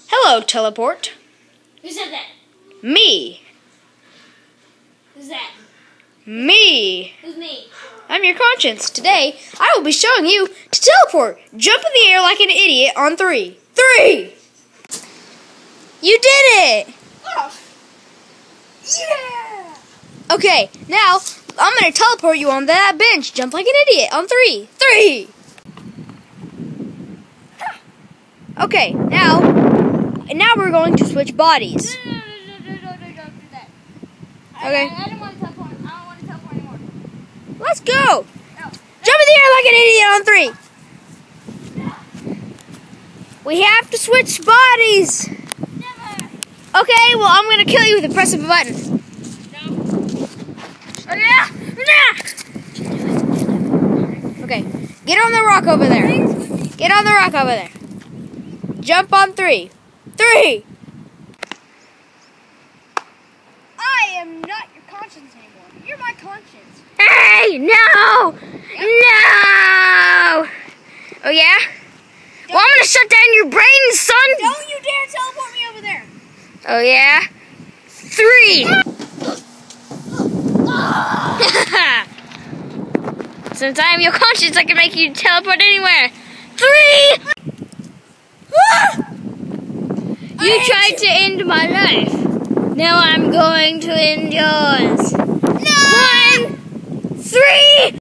Hello, teleport. Who said that? Me. Who's that? Me. Who's me? I'm your conscience. Today, I will be showing you to teleport. Jump in the air like an idiot on 3. 3! You did it! Oh. Yeah! Okay, now, I'm going to teleport you on that bench. Jump like an idiot on 3. 3! Okay, now we're going to switch bodies. No, don't do that. Okay. I don't want to teleport. I don't want to teleport anymore. Let's go! No. Jump in the air like an idiot on 3. We have to switch bodies. Never. Okay, well, I'm going to kill you with the press of a button. No. Oh, yeah? Okay, get on the rock over there. Get on the rock over there. Jump on 3. 3! I am not your conscience anymore. You're my conscience. Hey, no! No! Oh, yeah? Well, I'm going to shut down your brain, son. Don't you dare teleport me over there. Oh, yeah? 3! Since I am your conscience, I can make you teleport anywhere. 3! You tried to end my life. Now I'm going to end yours. No! 1, 3!